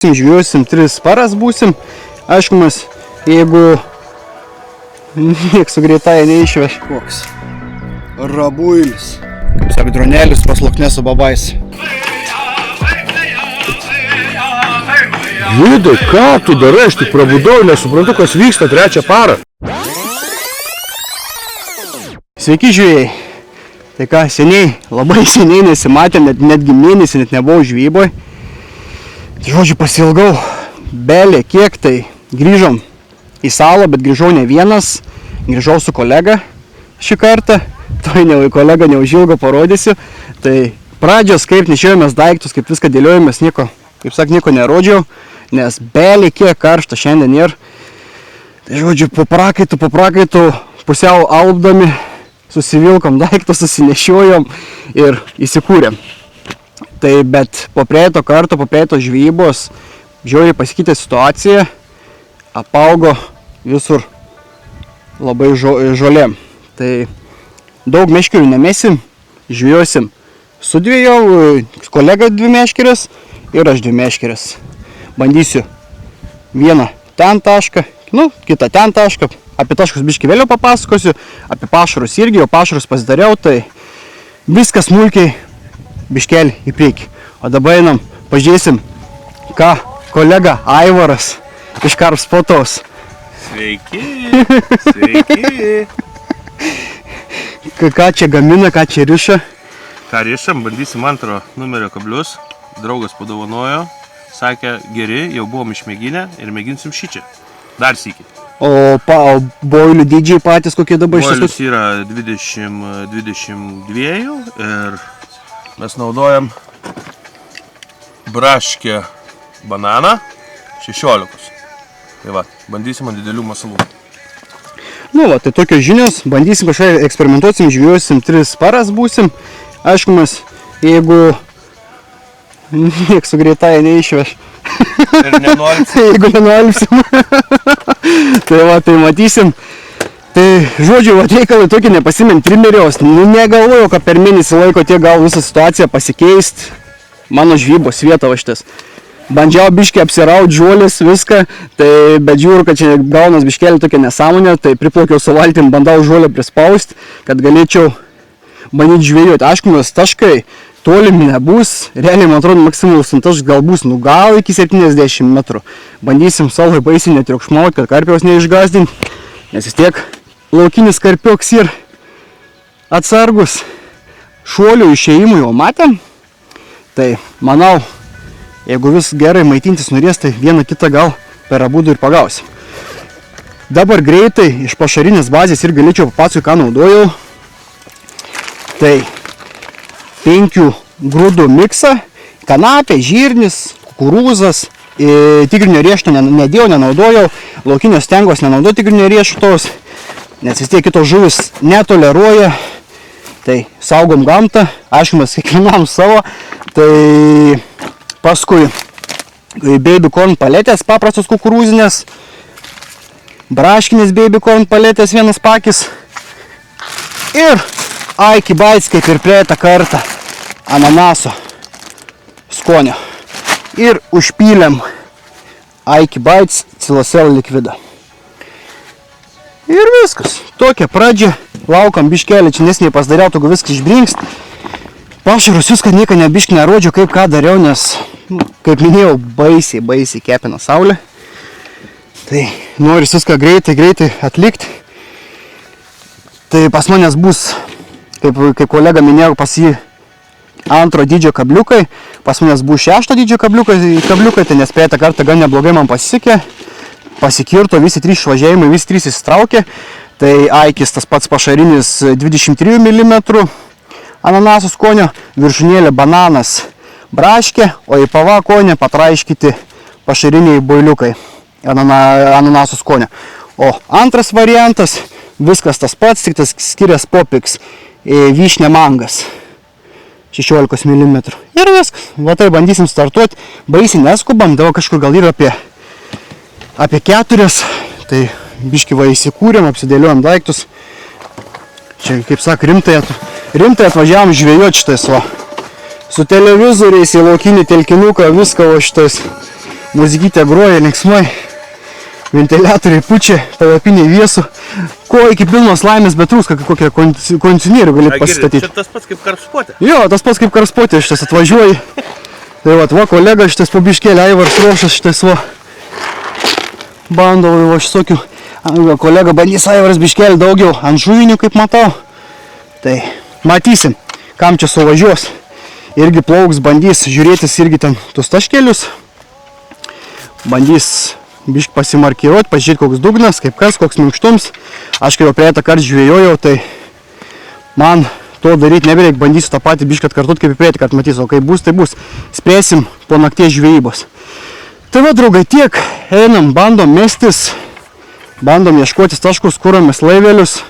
Žvėjosim 3 paras būsim. Aišku, mes, jeigu nieks su greitai neišveš. Koks rabuilis. Kaip sako, dronelis pas Lokne su babais. Vidai, ką tu darai? Aš tik prabudau, nesuprantu, kas vyksta 3 parą. Sveiki, žvėjai. Tai ką, seniai, labai seniai nesimatėm, netgi mėnesį net nebuvau žvejyboj. Žodžiu, pasilgau, belė, kiek tai grįžom į salą, bet grįžau ne vienas, grįžau su kolega šį kartą, tai kolega neužilgo parodysiu. Tai pradžios, kaip nešiojomės daiktus, kaip viską dėliojomės, nieko nerodžiau, nes belė, kiek karšta šiandien ir. Tai žodžiu, po prakaitų, pusiau alpdami, susivilkom daiktus, susinešiojom ir įsikūrėm. Tai bet po praeito karto, po praeito žvejybos, žiauriai pasikeitė situacija, apaugo visur labai žolėm. Tai daug meškerių nemesim, žvejosim su kolega 2 meškerės ir aš 2 meškerės. Bandysiu vieną ten tašką, kitą ten tašką, apie taškus biškį vėliau papasakosiu, apie pašarus irgi, jau pašarus pasidariau, tai viskas smulkiai biškelį į priekį. O dabar einam, pažiūrėsim, ką kolega Aivaras iš Karpspotaus. Sveiki, sveiki. Ką čia gamina, ką čia riša? Ką rišam, bandysim 2 numerio kablius. Draugas padovanojo, sakė, geri, jau buvom išmėginę ir mėginsim šičia. Dar sykį. O boilių dydžiai patys kokie dabar iš Boilius yra 22 ir mes naudojam braškę bananą 16. Tai va, bandysim ant didelių masalų. Tai tokios žinios, bandysim kažką eksperimentuosim, žvėjosim 3 paras būsim. Aišku, mes, jeigu nieks su greitai neišveš. Ir nenolipsim. Jeigu nenolipsim. Tai matysim. Tai žodžiu, reikalai tokie nepasimėm trimeriaus. Negalvojau, kad per mėnesį laiko tiek gal visą situaciją pasikeist. Mano žvybos vieta va šitas. Bandžiau biškį apsiraut žuolės, viską. Tai bet žiūriu, kad čia gaunas biškelį tokia nesąmonė. Tai priplaukiau su valtim, bandau žuolę prispaust, kad galėčiau bandyti žvejoti. Aišku, mes taškai tolimi nebus. Realiai, man atrodo, maksimalus taškas gal bus gal iki 70 metrų. Bandysim savo baisiai netriukšmauti, kad karpiaus neišgazdinti. Nes vis tiek laukinis karpioks ir atsargus. Šuolių išėjimų jau matėm. Tai manau, jeigu vis gerai maitintis norės, tai vieną kitą gal per abudu ir pagausim. Dabar greitai iš pašarinės bazės ir galėčiau papasakoti, ką naudojau. Tai 5 grūdų miksą, kanapė, žirnis, kukurūzas. Tigrinio riešuto nedėjau, nenaudojau, laukinio stengos nenaudojau tigrinio riešutos, nes vis tiek kitos žuvis netoleruoja, tai saugom gamtą, aišku, mes kiekvienam savo, tai paskui baby corn paletės, paprastos kukurūzinės, braškinės baby corn paletės, 1 pakis ir Aiki Bites, kaip ir praeitą kartą, ananaso skonio. Ir užpylėm Aiki Bites Cilocel likvidą. Ir viskas. Tokia pradžia. Laukam biškelį, čia nesniai pasidariau, togu viską išbrinkst. Pašarus viską nieko nebiškį nerodžiau, kaip ką dariau, nes, kaip minėjau, baisiai kepina saulė. Tai noris viską greitai atlikti. Tai pas manęs bus, kaip kolega minėjo, pas jį 2 dydžio kabliukai, pas manęs buvo 6 dydžio kabliukai, tai nes praeitą kartą gan neblogai man pasisekė, pasikirto, visi 3 išvažiavimai, visi 3 įsitraukė, tai Aikis tas pats pašarinis 23 mm ananaso skonio, viršūnėlė bananas braškė, o į pavakonę patraiškyti pašariniai boiliukai ananaso skonio. O antras variantas, viskas tas pats, tik tas skirias popiks, vyšnė mangas. 16 mm. Ir viskas. Va tai bandysim startuoti. Baisiai neskubam, dabar kažkur gal yra apie 4. Tai biškį va įsikūrėm, apsidėliojom daiktus. Čia, kaip sako, rimtai atvažiavom žvejoti šitais va. Su televizoriais į laukinį telkinuką, viską va šitais muzikytė groja linksmai, ventiliatoriai pučia, palapiniai vėsų. Ko iki pilnos laimės, bet trūks kokią kondicionierių gali pasistatyti. Čia tas pats kaip karspotė. Jo, tas pats kaip karspotė, šitas atvažiuoji. Tai va, kolega šitas po biškėlį, Aivars Rošas šitas va. Bando va šitokių. Kolega bandys Aivaras biškėlį daugiau ant žuvinių, kaip matau. Tai matysim, kam čia suvažiuos. Irgi plauks, bandys žiūrėtis irgi ten tus taškelius. Bandys biškį pasimarkiruoti, pažiūrėti koks dugnas, kaip kas, koks minkštums. Aš kai jau prieitą kartą žvėjojau, tai man to daryti nebereik, bandysiu tą patį biškį atkartot, kaip į prieitą kartą matysiu, o kai bus, tai bus. Spėsim po nakties žvejybos. Tai va, draugai, tiek, einam, bandom mestis, bandom ieškotis taškus, kuramės laivelius.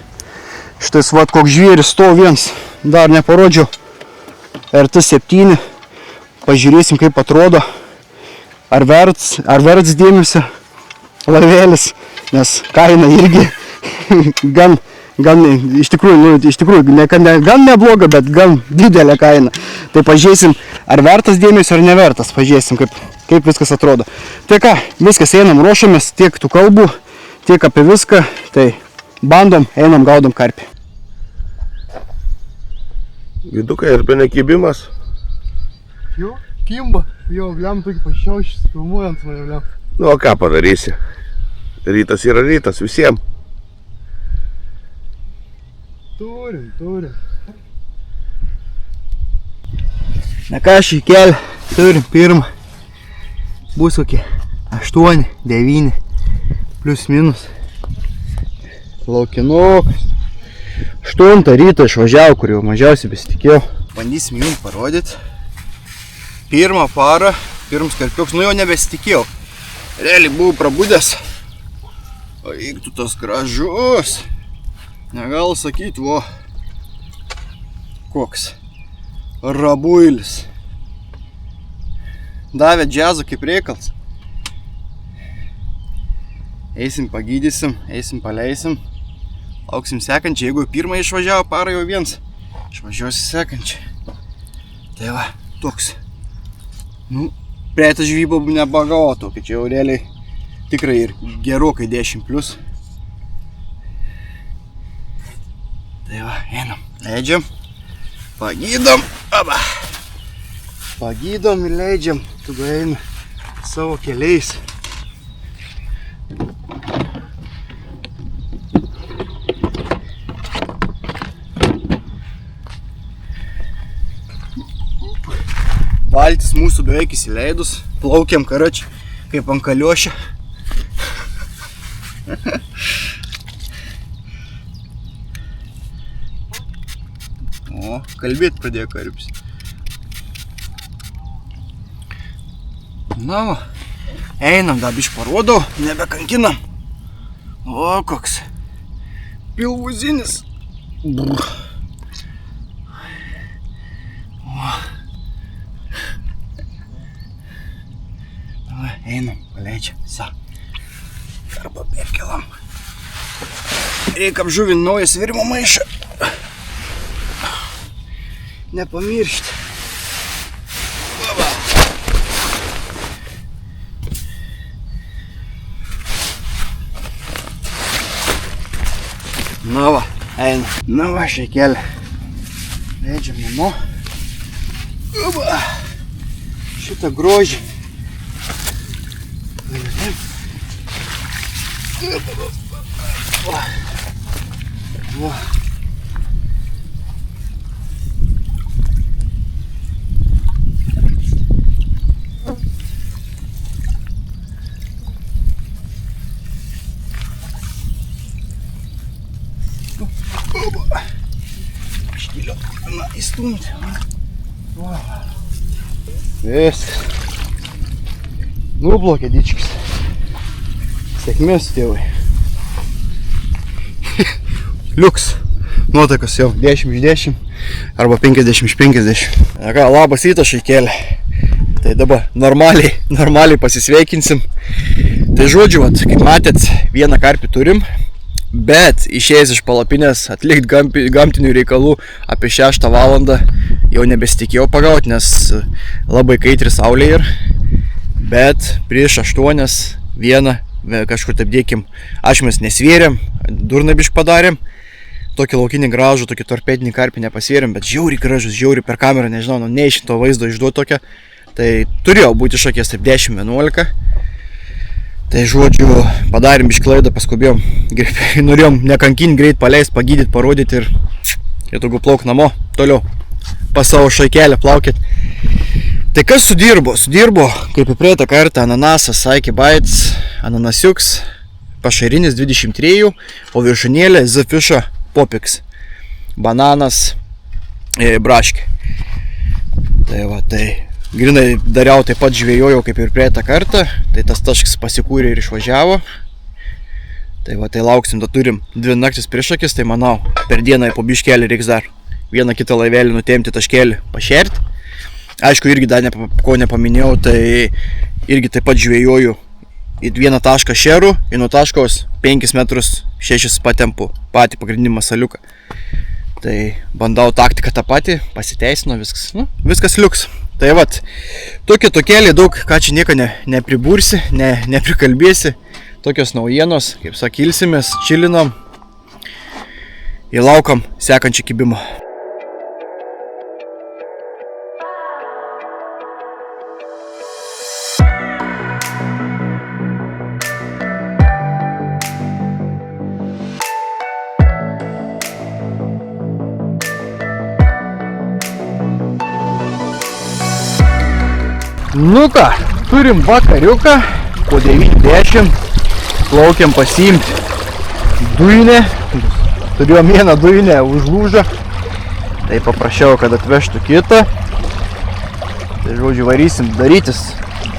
Šitais va, koks žvėris stovi viens, dar neparodžiau, RT7, pažiūrėsim kaip atrodo, ar verts dėmesio laivelis, nes kaina irgi gan iš tikrųjų gan nebloga, bet gan didelė kaina. Tai pažiūrėsim, ar vertas dėmesio, ar nevertas, pažiūrėsim kaip viskas atrodo. Tai ką, viskas, einam, ruošiamės tiek tų kalbų, tiek apie viską, tai bandom, einam, gaudom karpį. Vidukai ir nekibimas. Jo, kimba, jo, bliam tokį pašiaušis, filmuojant mane, bliam. Nu, o ką padarysi? Rytas yra rytas visiems. Turim. Na ką, šį kelią turim pirmą. Bus kokie 8, 9, plius minus. Laukinukas. 8 ryto išvažiavau, kur jau mažiausiai besitikėjau. Bandysim jums parodyti. Pirmą parą, pirms karpiuks, nu jau nebesitikėjau. Realiai buvau prabudęs. O eik tu tas gražus. Negal sakyti, vo. Koks. Rabuilis. Davė džiazą kaip reikals. Eisim pagydysim, eisim paleisim. Lauksim sekančią, jeigu pirmą išvažiavo parą jau viens, išvažiuosi sekančią. Tai va, toks. Nu, prieitą žvybą nebagavo tokį, čia jau realiai tikrai ir gerokai 10 plius. Tai va, einam, leidžiam, pagydom, aba. Pagydom ir leidžiam, tada eina savo keliais. Valtis mūsų beveik įsileidus, plaukiam karačiai kaip ant kaliošio. O, kalbėt pradėjo karpis. Na, einam, dar biškį parodau, nebekankinam. O, koks pilvuzinis. Einam, paleidžiam, sa. Arba perkelam. Reikia apžuvinti naują svirimo maišą. Nepamiršti. Na va, einam. Na va, šią kelią. Leidžiam namo. Šitą grožį. Škilio, na, įstumti. Viskas. Nublokė dičkis. Sėkmės, tėvai. Liuks. Nuotaikos jau 10 iš 10 arba 50 iš 50. Na ką, labas rytas šiai kelią. Tai dabar normaliai pasisveikinsim. Tai žodžiu, kaip matėt, vieną karpį turim. Bet išėjęs iš palapinės atlikti gamtinių reikalų apie 6 valandą jau nebesitikėjau pagauti, nes labai kaitri saulė ir Bet prieš 8:01 kažkur taip dėkim, ašmės nesvėrėm, durnabišk padarėm. Tokį laukinį gražų, tokį torpedinį karpį nepasvėrėm, bet žiauriai gražus, žiauriai per kamerą, nežinau, neišito vaizdo išduot tokią. Tai turėjo būti šakės taip 10-11. Tai žodžiu, padarėm bišklaidą, paskubėjom, norėjom nekankinti, greit paleist, pagydyti, parodyti ir daugiau plauk namo, toliau pas savo šaikelę plaukit. Tai kas sudirbo? Sudirbo, kaip į praeitą kartą, ananasas, Saiki Bites, ananasiuks, pašarinis 23, o viršūnėlė Z-Fisha Popix, bananas, braškė. Tai va, tai grinai dariau taip pat žvėjojau kaip ir praeitą kartą, tai tas taškas pasikūrė ir išvažiavo. Tai va, tai lauksim, da turim 2 naktis prieš akis, tai manau, per dieną po biškelį reiks dar vieną kitą laivelį nutemti, taškelį pašerti. Aišku, irgi dar ko nepaminėjau, tai irgi taip pat žvėjoju į 1 tašką šerų, į nuo taškos 5 metrus 6 patempu patį pagrindinį masaliuką. Tai bandau taktiką tą patį, pasiteisino viskas, viskas liuks. Tai vat, tokėlį daug, ką čia nieko nepribursi, neprikalbėsi. Tokios naujienos, kaip sakilsimės, čilinom ir laukam sekančio kibimo. Nu ką, turim vakariuką, po 9:10 plaukiam pasiimti dujinę, turėjom vieną dujinę užlūžą, tai paprašiau, kad atvežtų kitą. Tai žodžiu, varysim darytis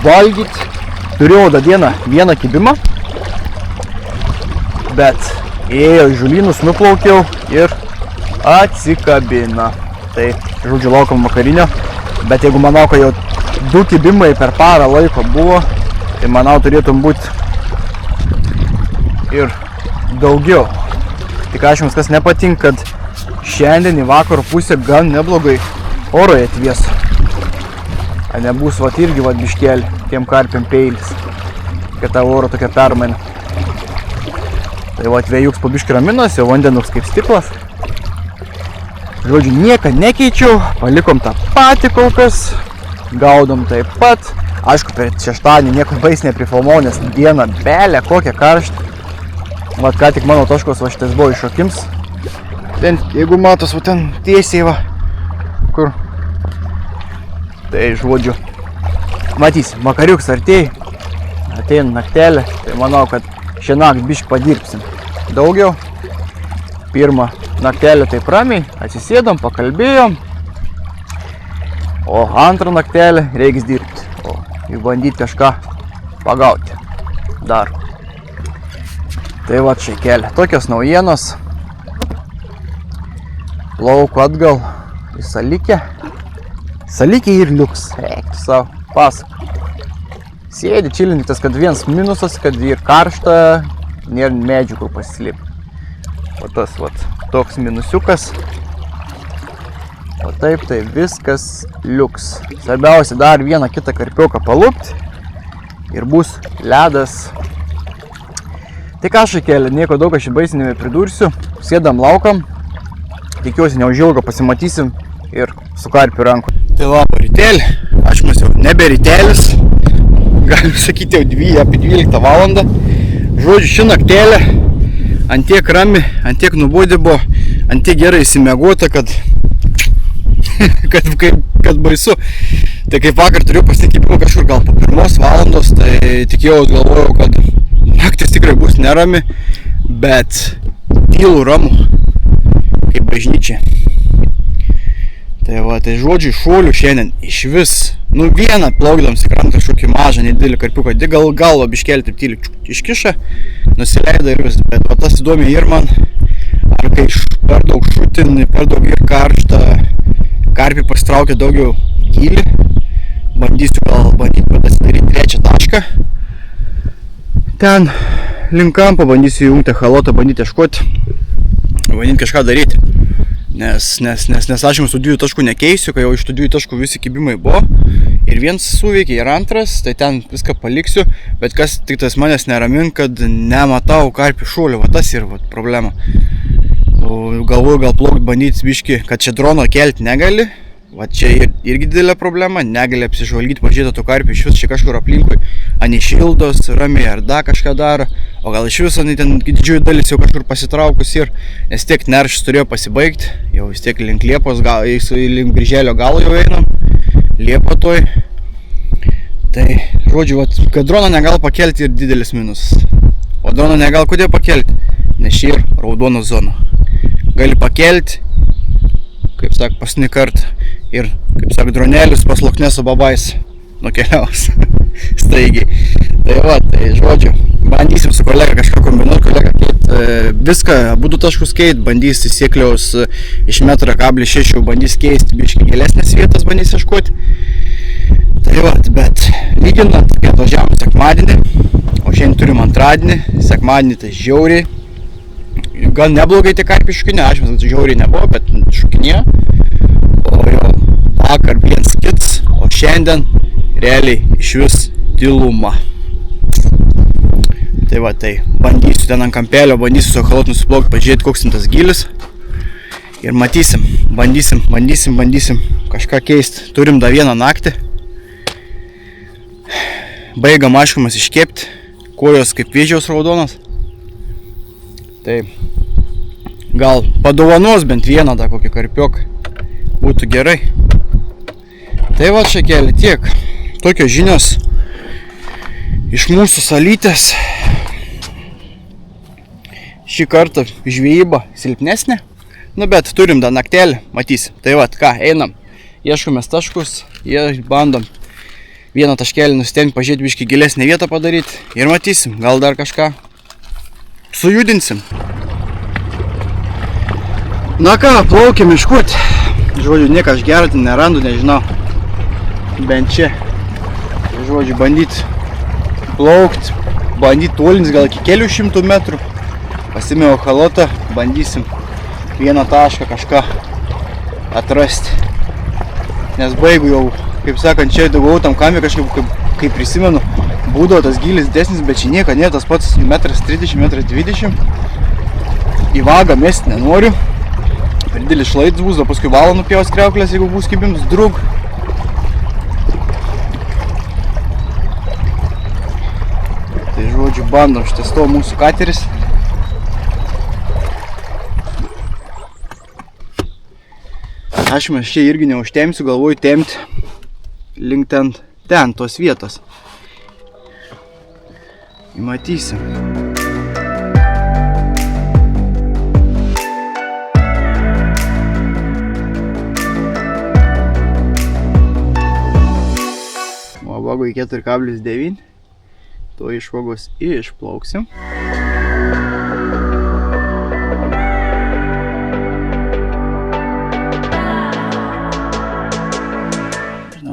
valgyti. Turėjau da dieną vieną kibimą, bet ėjo į žulynus, nuplaukiau ir atsikabina. Tai žodžiu, laukiam vakarinio, bet jeigu manau, kad jau 2 kibimai per parą laiko buvo, tai manau turėtum būti ir daugiau. Tik aš jums kas nepatinka, kad šiandien į vakaro pusę gan neblogai orai atvės. A nebus vat irgi vat biškelį tiem karpiam peilis, kad ta oro tokia permaina. Tai vat vėjuks po biškį raminas, jau vandenuks kaip stiklas. Žodžiu, nieką nekeičiau, palikom tą patį kol kas. Gaudom taip pat. Aišku, per šeštadienį nieko bais neprifilmau, nes diena belė, kokia karšta. Vat ką tik mano taškos va šitas buvo iššokims. Ten, jeigu matos, va ten tiesiai va, kur. Tai žodžiu, matysim, vakariuks artėj, ateina naktelė, tai manau, kad šią naktį biškį padirbsim daugiau. Pirmą naktelę taip ramiai, atsisėdom, pakalbėjom. O antrą naktelę reiks dirbti, o bandyti kažką pagauti dar. Tai va čia kelia. Tokios naujienos. Plauku atgal į Salikę. Salikė ir liuks. Eik tu savo, pasak. Sėdi čilintis, kad vienas minusas, kad ir karšta, nėra medžių kur pasislėpti. O tas vat, toks minusiukas. O taip, tai viskas liuks. Svarbiausia dar vieną kitą karpiuką palupti ir bus ledas. Tai ką šakelė, nieko daug aš baisiai nebepridursiu. Sėdam laukam. Tikiuosi neužilgo pasimatysim ir su karpiu ranku. Tai va, rytelį. Aš mes jau nebe rytelis. Galim sakyti jau apie 12 valandą. Žodžiu, ši naktelė antiek rami, antiek nubodė buvo, antiek gerai įsimiegota, kad baisu. Tai kaip vakar turėjau pasitikimą kažkur gal po 1 valandos, tai tikėjau, galvojau, kad naktis tikrai bus nerami, bet tylų ramų, kaip bažnyčia. Tai va, tai žodžiu, šuolių šiandien iš vis, vieną plaukdams į krantą kažkokį mažą, nedidelį karpiuką, galvą biškelį taip tyliai iškiša, nusileido ir vis, bet va tas įdomi ir man, ar kai per daug šutinį, per daug ir karštą, karpį pasitraukia daugiau gylį, bandysiu gal pasidaryti 3 tašką, ten link kampo bandysiu įjungti echolotą, bandyti ieškoti, bandyti kažką daryti. Nes aš jums tų 2 taškų nekeisiu, kai jau iš tų 2 taškų visi kibimai buvo Ir vienas suveikė, ir antras, tai ten viską paliksiu, bet kas tik tas manęs neramink, kad nematau karpių šuolių, va tas yra problema. Galvoju gal plaukt bandyti biški, kad čia drono kelti negali, va čia irgi didelė problema, negali apsižvalgyti, pažiūrėti tų karpių iš vis čia kažkur aplinkui, ani šildos, ramiai ar da kažką daro, o gal iš viso ten didžiųjų dalis jau kažkur pasitraukus ir, nes tiek neršis turėjo pasibaigti, jau vis tiek link Liepos, link Birželio galo jau einam. Liepa toj. Tai, žodžiu, kad droną negal pakelti ir didelis minusas. O droną negal kodėl pakelti? Nes čia ir raudona zona. Gali pakelti, kaip sak, paskutinį kartą. Ir, kaip sak, dronelis pas Lochneso babais nukeliaus. Staigiai. Tai va, tai žodžiu, bandysim su kolega kažką kombinuoti, kolega keit viską, abudu taškus keit, bandys sėkliaus iš 1,6 m, bandys keisti biškai gilesnės vietas, bandys ieškoti. Tai va, bet lyginant, kai atvažiavom sekmadienį, o šiandien turim antradienį, sekmadienį tai žiauriai, gan neblogai tie karpiai šukinė, aš mes žiauriai nebuvo, bet šukinė, o jau vakar viens kits, o šiandien realiai iš vis tyluma. Tai va, tai bandysiu ten ant kampelio, bandysiu su echolot nusiplaukt, pažiūrėti koks tas gilis. Ir matysim, bandysim kažką keisti. Turim dar vieną naktį. Baigam aiškumas iškepti, kojos kaip vėžiaus raudonas. Tai gal padovanos bent vieną dar kokį karpioką. Būtų gerai. Tai va čia keli tiek. Tokios žinios iš mūsų salytės. Šį kartą žvejyba silpnesnė, nu bet turim dar naktelį, matysim. Tai va, ką, einam, ieškomės taškus, bandom vieną taškelį nusitempti, pažiūrėti biškį gilesnę vietą padaryti ir matysim, gal dar kažką sujudinsim. Na ką, plaukiam iškut. Žodžiu, nieko aš gerą ten nerandu, nežinau. Bent čia, žodžiu, bandyti plaukt, bandyti tolins gal iki kelių šimtų metrų. Pasimėjau echolotą, bandysim vieną tašką kažką atrasti. Nes baigu jau, kaip sakant, čia daugau tam kamė kažkaip, kaip prisimenu, būdavo tas gilis desnis, bet čia nieko nėra, tas pats 1,30 m, 1,20 m. Į vagą mesti nenoriu. Per didelis šlaitas bus, o paskui valo nupjaus kriauklės, jeigu bus kibims drug. Tai žodžiu, bandom šitas to mūsų kateris. Aš mes čia irgi neužtemsiu, galvoju temti link ten tos vietos. Matysim. O vago į 4,9. To iš vagos išplauksim.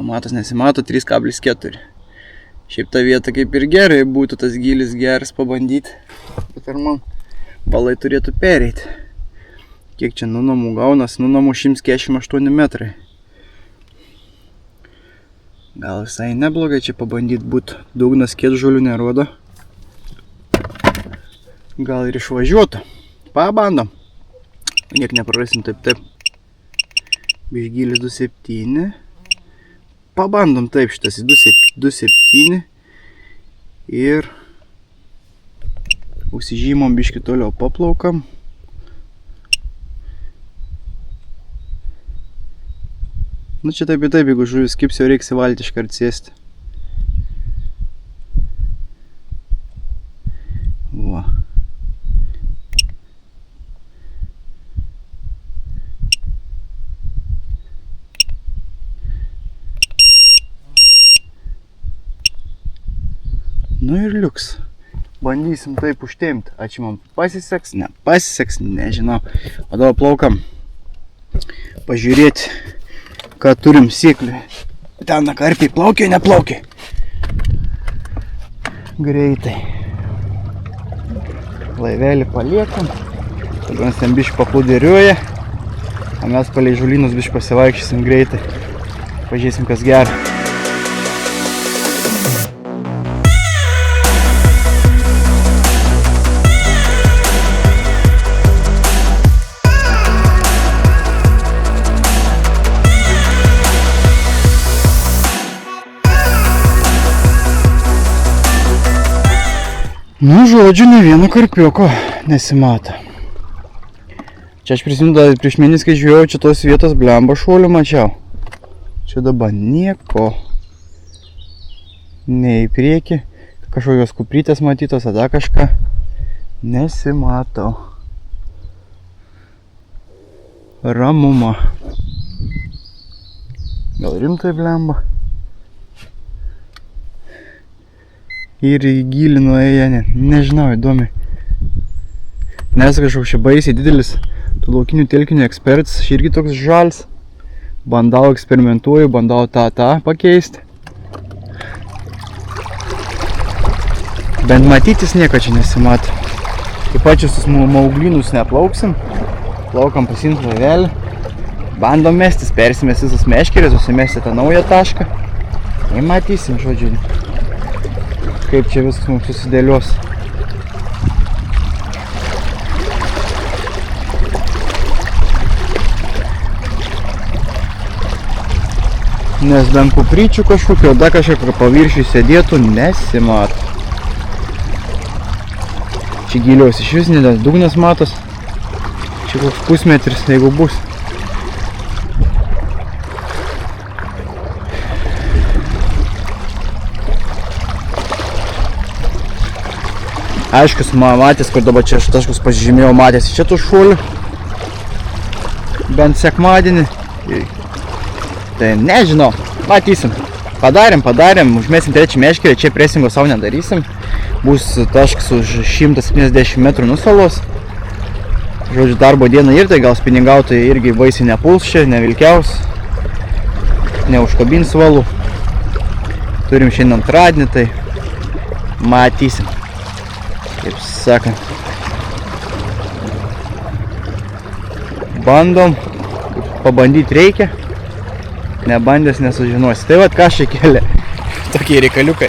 Matos nesimato, 3,4. Šiaip ta vieta kaip ir gerai būtų tas gilis geras pabandyti. Bet ar man balai turėtų pereiti. Kiek čia nuo namų gaunas? Nuo namų 148 metrai. Gal visai neblogai čia pabandyti būtų. Dugnas kiek žolių nerodo. Gal ir išvažiuotų. Pabandom. Niek neprarasim taip. Bišgilis 2,7. Pabandom taip šitas 2,7 ir užsižymom biškį toliau paplaukam. Nu čia taip, jeigu žuvis kibs, jau reiks į valtį iškart sėsti. Va. Nu ir liuks. Bandysim taip užtemti. Ačiū man pasiseks, nepasiseks, nežinau. O dabar plaukam pažiūrėti, ką turim sėkliui. Ten karpiai plaukia, neplaukia. Greitai. Laivelį paliekam. Tada mes ten biškį paplūderiuoja. O mes palei žolynus biškį pasivaikščiosim greitai. Pažiūrėsim, kas gera. Nu, žodžiu, ne vieno karpiuko nesimato. Čia aš prisimenu, prieš mėnesį, kai žiūrėjau, čia tos vietos blemba šuolių mačiau. Čia dabar nieko. Ne į priekį. Kažkokios kuprytės matytos, tada kažką nesimato. Ramuma. Gal rimtai blemba? Ir įgilino ėję, nežinau, įdomi. Nesu kažkoks čia baisiai didelis tų laukinių telkinių ekspertas, aš irgi toks žals. Bandau eksperimentuoju, bandau tą pakeisti. Bent matytis nieko čia nesimato. Taip pačius mauglynus neplauksim. Plaukam pasiimt laivelį. Bandom mestis, persimės visas meškerės, susimesti tą naują tašką. Ir matysim, žodžiu, kaip čia viskas mums susidėlios. Nes bent kupryčių kažkokio, da kažkokio paviršių sėdėtų nesimato. Čia giliaus iš vis, nes dugnas matos. Čia koks pusmetris, jeigu bus. Aiškus matęs, kur dabar čia aš taškus pasižymėjau, matęs čia tų šuolių. Bent sekmadienį. Tai nežinau, matysim. Padarėm, užmėsim trečią meškerę, čia presingo savo nedarysim. Bus taškas už 170 metrų nusalos. Žodžiu, darbo dieną ir tai gal spiningautojai irgi baisiai nepuls čia, nevilkiaus. Neužkabins valų. Turim šiandien antradienį, tai matysim. Kaip sakant. Bandom, pabandyti reikia. Nebandęs nesužinosi. Tai vat ką aš kėlė. Tokie reikaliukai.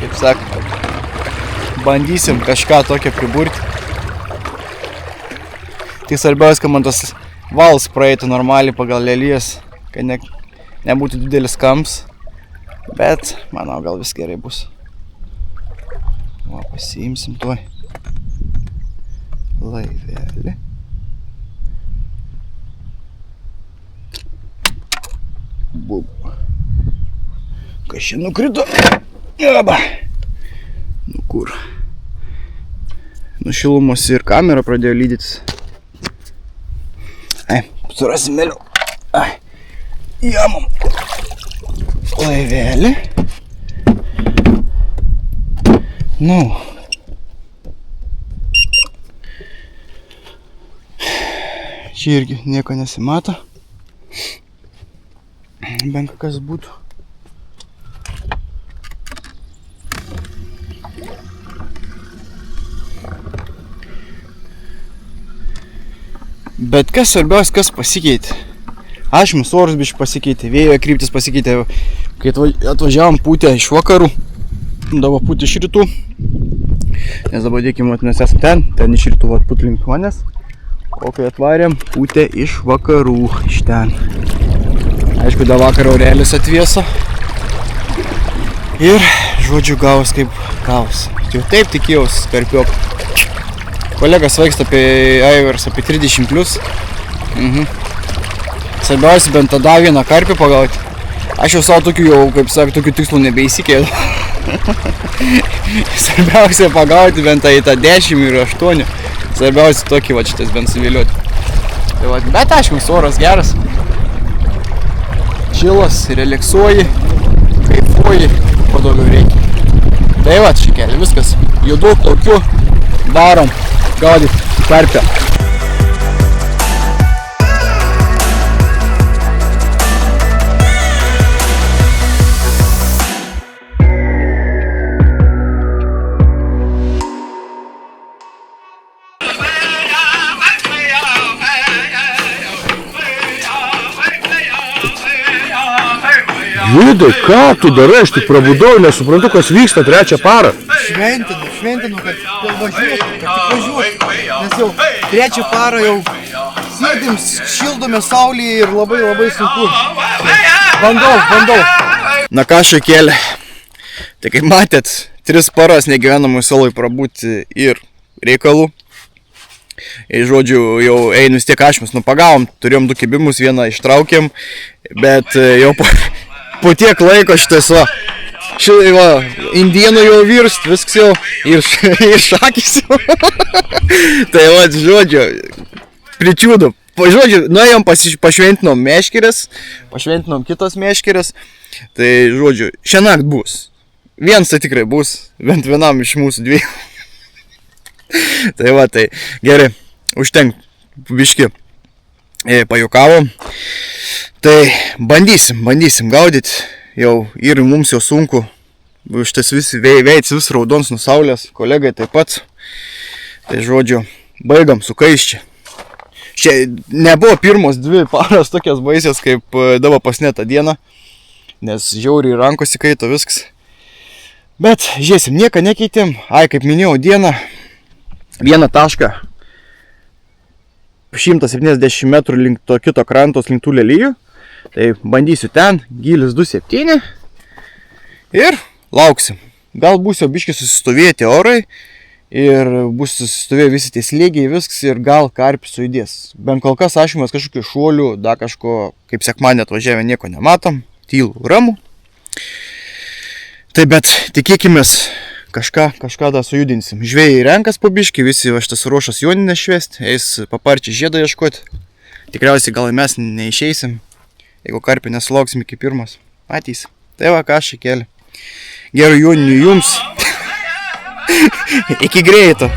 Kaip sakant. Bandysim kažką tokio priburti. Tik svarbiausia, kad man tas valas praeitų normaliai pagal lelijas. Kad nebūtų didelis kams. Bet, manau, gal vis gerai bus. Va, pasiimsim tuoj laivelį. Bum. Kas čia nukrito? Aba. Nu kur? Nu šilumos ir kamera pradėjo lydytis. Ai, surasim vėliau. Ai, jamam laivelį. Nu. Čia irgi nieko nesimato. Bent kas būtų. Bet kas svarbiausia, kas pasikeitė. Aš mūsų oras biškai pasikeitė, vėjo kryptis pasikeitė. Kai atvažiavom pūtę iš vakarų, dabar pūtė iš rytų. Nes dabar dėkim, mes esam ten iš rytų pūt link manęs. O kai atvarėm, pūtė iš vakarų, iš ten. Aišku, da vakar aurelis atvėso. Ir, žodžiu, gavos kaip gavos. Jau taip tikėjausi karpiuką. Kolegas vaiksta apie aivers, apie 30 plius. Svarbiausia bent tada vieną karpį pagauti. Aš jau savo tokių, kaip sakė, tokių tikslų nebeįsikėliau. Svarbiausia pagauti bent į tą 10 ir 8. Svarbiausia tokį va šitas bent suviliuoti. Tai va, bet aišku, oras geras. Čilas, relaksuoji, kaifuoji, ko daugiau reikia. Tai va, šikelė, viskas. Judu, plaukiu, darom, gaudyt karpio. Vidai, ką tu darai? Aš tik prabudau, nesuprantu, kas vyksta trečią parą. Šventinu, kad važiuotų. Nes jau trečią parą jau sėdim, šildome saulėje ir labai sunku. Bandau. Na ką šakėlė. Tai kaip matėt, 3 paras negyvenamui saloj prabūti ir reikalų. Ir žodžiu, jau einu vis tiek ašmes, pagavom, turėjom 2 kibimus, vieną ištraukėm, bet jau po tiek laiko šitas indienų jau virst, viskas jau ir šakis jau. Tai žodžiu, pričiūdu. Žodžiu, nuėjom pašventinom meškerės, pašventinom kitos meškerės. Tai žodžiu, šiąnakt bus. Vienas tai tikrai bus, bent vienam iš mūsų 2. Tai tai gerai, užtenk biški pajukavom. Tai bandysim gaudyti, jau ir mums jau sunku, šitas visi veids vis raudons nuo saulės, kolegai taip pat. Tai žodžiu, baigam su kaiščiai. Čia nebuvo pirmos 2 paros tokios baisios kaip dabar pasnėtą dieną, nes žiauriai rankos įkaito viskas. Bet žiūrėsim, nieką nekeitėm, kaip minėjau, dieną, vieną tašką 170 metrų link to kito krantos, link tų lelijų. Tai bandysiu ten, gylis 2,7 ir lauksim. Gal bus jau biški susistovėti orai ir bus susistovėję visi tie slėgiai viskas ir gal karpis sujudės. Bent kol kas ašymas kažkokių šuolių, dar kažko, kaip sekmanį atvažiavę, nieko nematom, tylų, ramų. Tai bet tikėkimės, kažką dar sujudinsim. Žvėjai renkas po biškį, visi šitas ruošas joninę švest, eis paparčiai žiedą ieškoti. Tikriausiai gal mes neišeisim, jeigu karpį nesulauksim iki pirmas. Matys. Tai ką šikėlė. Gerų joninių jums. Iki greito.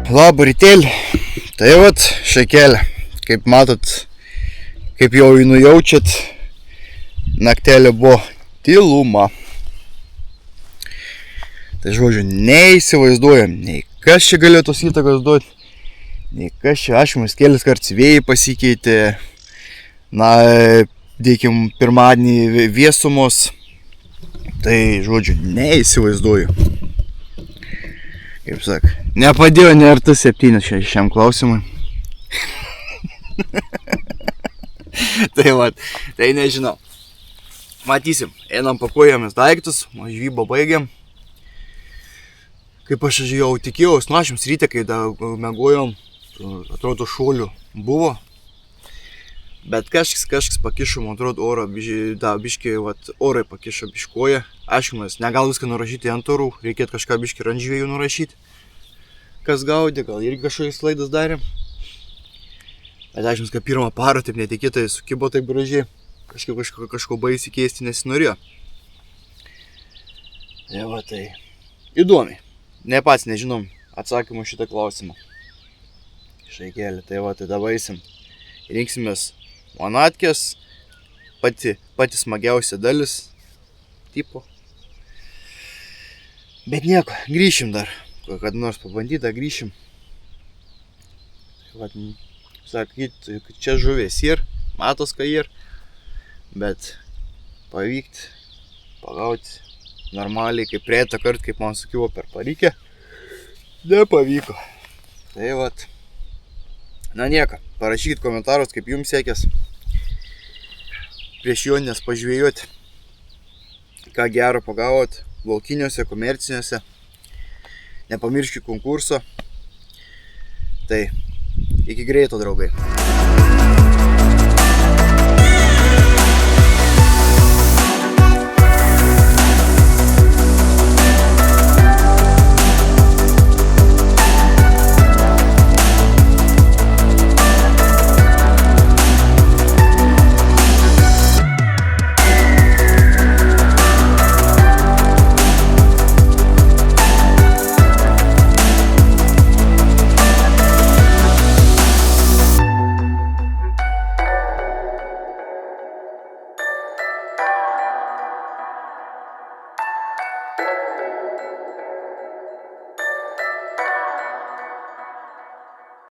Labą rytėlį. Tai šakelė. Kaip matot, kaip jau nujaučiat, naktelė buvo tyluma. Tai žodžiu, neįsivaizduojam, nei kas čia galėjo tos įtakos duoti, nei kas čia ašymas kelis kartus vėjai pasikeitė, dėkim, pirmadienį vėsumos, tai žodžiu, neįsivaizduoju. Kaip sak, nepadėjo ne RT7 šiam klausimui. Tai nežinau. Matysim, einam pakuojamės daiktus, žvybą baigiam. Kaip aš jau tikėjau, ašyms ryte, kai mėgojom, atrodo šuolių buvo. Bet kažkas pakišo, man atrodo, orą, biškiai, orai pakišo biškoje. Ašymas, negal viską nurašyti ant orų, reikėtų kažką biškiai ant žvėjų nurašyti. Kas gaudė, gal irgi kažkokias klaidas darėm. Bet ašymas, kad pirmą parą taip netikėtai sukibo taip gražiai. Kažko baisiai keisti nesinorėjo. Tai įdomiai. Ne pats nežinom atsakymų šitą klausimą. Šaikėlė, tai dabar eisim. Rinksimės manatkės, pati smagiausia dalis tipo. Bet nieko, grįšim dar. Kad nors pabandytą grįšim. Sakyt, čia žuvės ir, matos ką ir. Bet pavykti, pagauti normaliai, kaip prieitą kartą, kaip man sukivo per parykę, nepavyko. Tai nieko, parašykit komentarus, kaip jums sekės prieš jonines pažvėjoti, ką gero pagavot laukiniuose, komerciniuose. Nepamirškit konkurso. Tai iki greito, draugai.